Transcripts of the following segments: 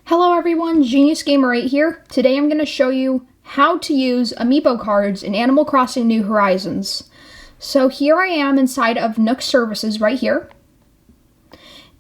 Hello everyone, Genius Gamer 8 here. Today I'm going to show you how to use Amiibo cards in Animal Crossing New Horizons. So here I am inside of Nook Services right here.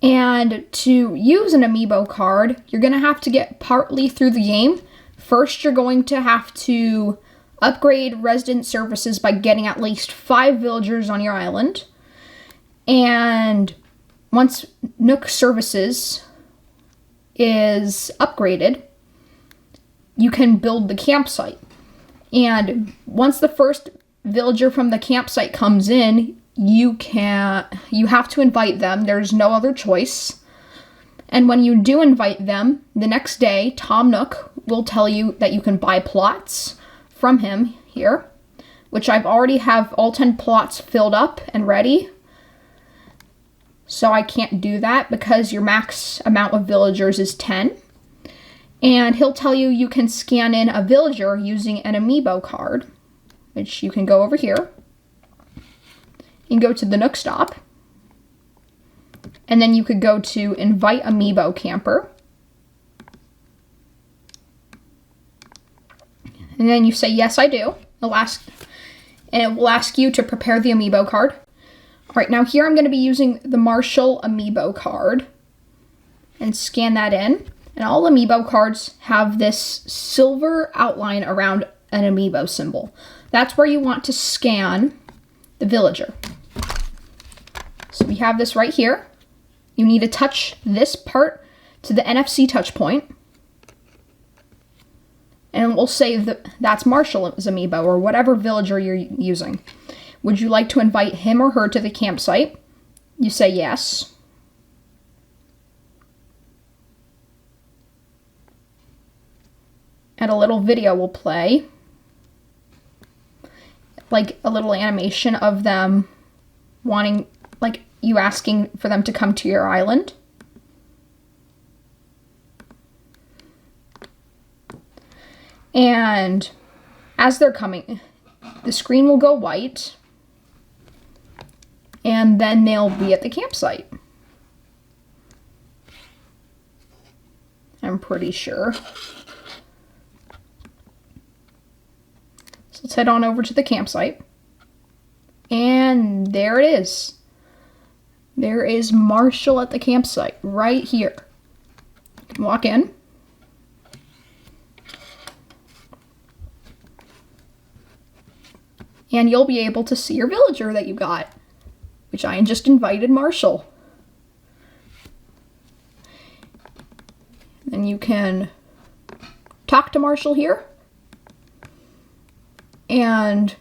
And to use an Amiibo card, you're going to have to get partly through the game. First, you're going to have to upgrade resident services by getting at least 5 villagers on your island. And once Nook Services is upgraded, you can build the campsite. And once the first villager from the campsite comes in, you have to invite them. There's no other choice. And when you do invite them, the next day, Tom Nook will tell you that you can buy plots from him here, which I've already have all 10 plots filled up and ready. So I can't do that because your max amount of villagers is 10. And he'll tell you you can scan in a villager using an Amiibo card, which you can go over here and go to the Nook Stop. And then you could go to Invite Amiibo Camper. And then you say, yes, I do. And it will ask you to prepare the Amiibo card. All right, now here I'm going to be using the Marshall Amiibo card and scan that in. And all Amiibo cards have this silver outline around an Amiibo symbol. That's where you want to scan the villager. So we have this right here. You need to touch this part to the NFC touch point. And we'll say that that's Marshall's Amiibo or whatever villager you're using. Would you like to invite him or her to the campsite? You say yes. And a little video will play. Like a little animation of them wanting, like you asking for them to come to your island. And as they're coming, the screen will go white. And then they'll be at the campsite. I'm pretty sure. So let's head on over to the campsite. And there it is. There is Marshall at the campsite right here. You can walk in. And you'll be able to see your villager that you got, which I just invited Marshall. Then you can talk to Marshall here. And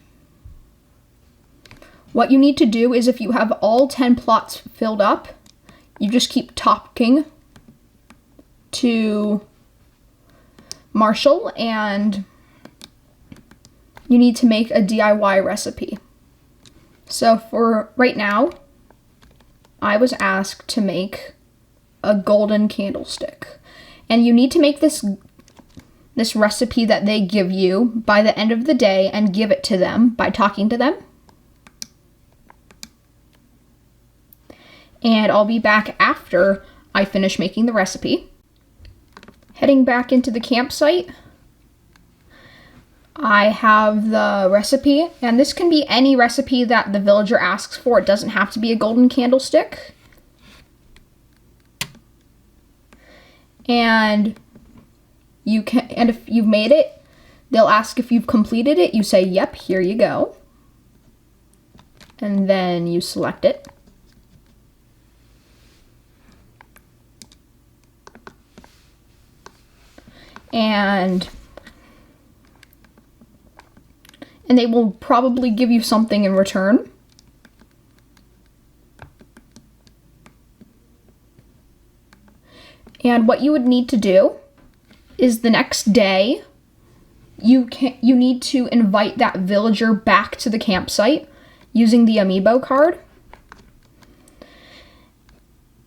what you need to do is if you have all 10 plots filled up, you just keep talking to Marshall and you need to make a DIY recipe. So for right now, I was asked to make a golden candlestick. And you need to make this recipe that they give you by the end of the day and give it to them by talking to them. And I'll be back after I finish making the recipe. Heading back into the campsite, I have the recipe, and this can be any recipe that the villager asks for. It doesn't have to be a golden candlestick. And if you've made it, they'll ask if you've completed it. You say, yep, here you go. And then you select it. And they will probably give you something in return. And what you would need to do is the next day, you need to invite that villager back to the campsite using the Amiibo card.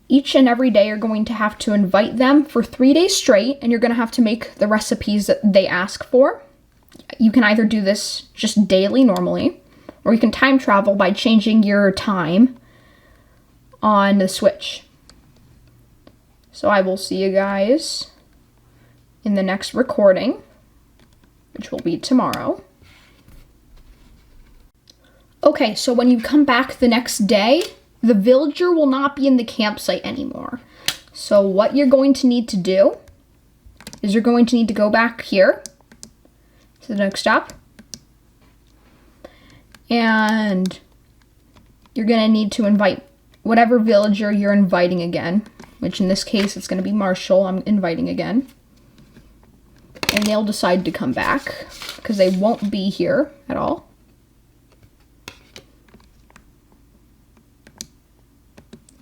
Each and every day you're going to have to invite them for 3 days straight, and you're going to have to make the recipes that they ask for. You can either do this just daily normally, or you can time travel by changing your time on the Switch. So I will see you guys in the next recording, which will be tomorrow. Okay, so when you come back the next day, the villager will not be in the campsite anymore. So what you're going to need to do is you're going to need to go back here to the next stop. And you're going to need to invite whatever villager you're inviting again, which in this case it's going to be Marshall. I'm inviting again. And they'll decide to come back because they won't be here at all.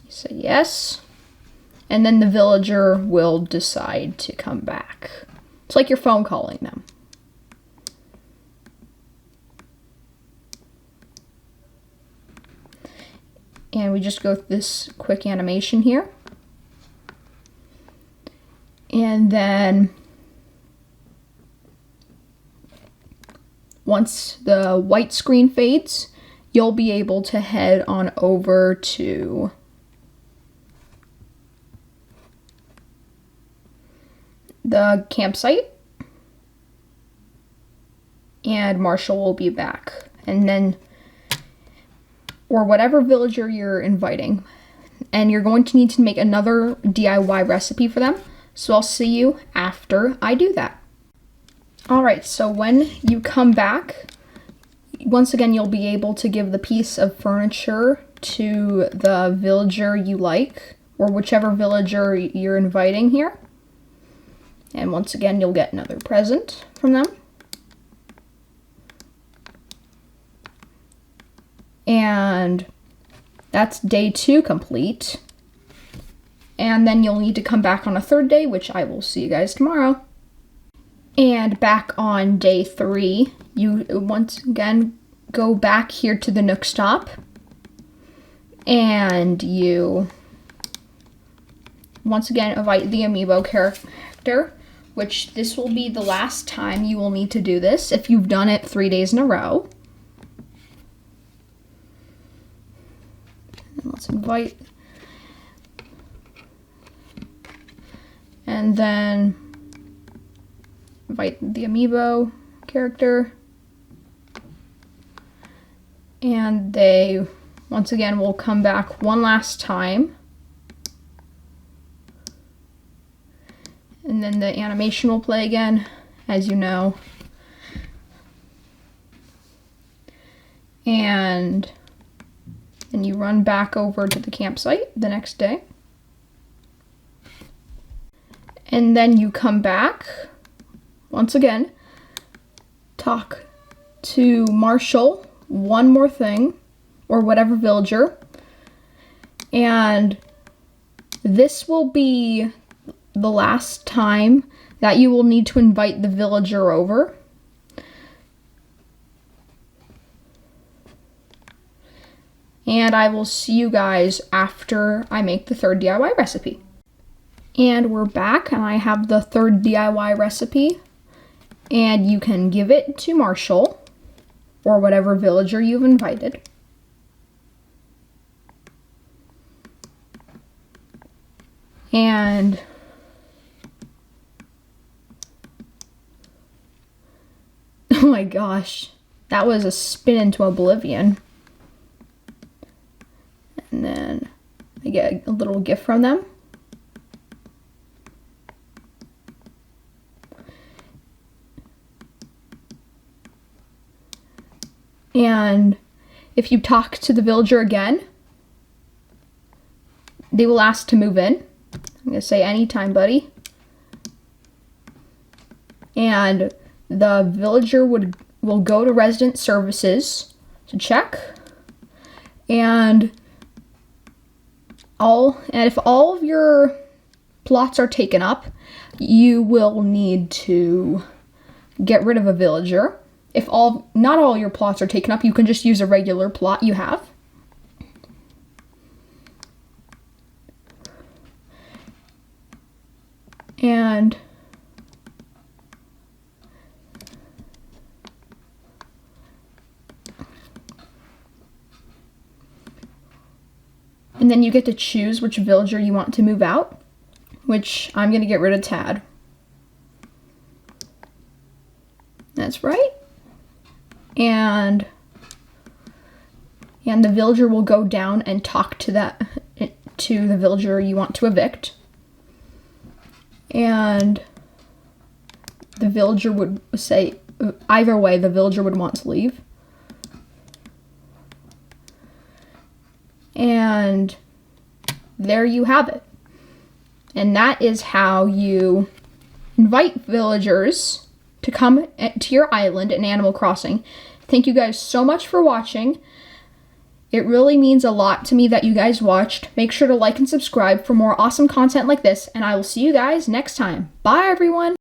You say yes. And then the villager will decide to come back. It's like you're phone calling them. And we just go through this quick animation here. And then once the white screen fades, you'll be able to head on over to the campsite. And Marshall will be back. And then or whatever villager you're inviting. And you're going to need to make another DIY recipe for them. So I'll see you after I do that. Alright, so when you come back, once again you'll be able to give the piece of furniture to the villager you like, or whichever villager you're inviting here. And once again you'll get another present from them. And that's day 2 complete. And then you'll need to come back on a third day, which I will see you guys tomorrow. And back on day 3, you once again go back here to the Nook Stop. And you once again invite the Amiibo character, which this will be the last time you will need to do this if you've done it 3 days in a row. Let's invite. And then invite the Amiibo character. And they, once again, will come back one last time. And then the animation will play again, as you know. And then you run back over to the campsite the next day. And then you come back, once again, talk to Marshall one more thing, or whatever villager. And this will be the last time that you will need to invite the villager over. And I will see you guys after I make the third DIY recipe. And we're back, and I have the third DIY recipe. And you can give it to Marshall, or whatever villager you've invited. And oh my gosh, that was a spin into oblivion. And then I get a little gift from them. And if you talk to the villager again, they will ask to move in. I'm going to say anytime, buddy. And the villager will go to resident services to check. And if all of your plots are taken up, you will need to get rid of a villager. If not all your plots are taken up, you can just use a regular plot you have. And then you get to choose which villager you want to move out, which I'm going to get rid of Tad. That's right. And the villager will go down and talk to the villager you want to evict. And the villager would say, either way, the villager would want to leave. And there you have it. And that is how you invite villagers to come to your island in Animal Crossing. Thank you guys so much for watching. It really means a lot to me that you guys watched. Make sure to like and subscribe for more awesome content like this, and I will see you guys next time. Bye, everyone!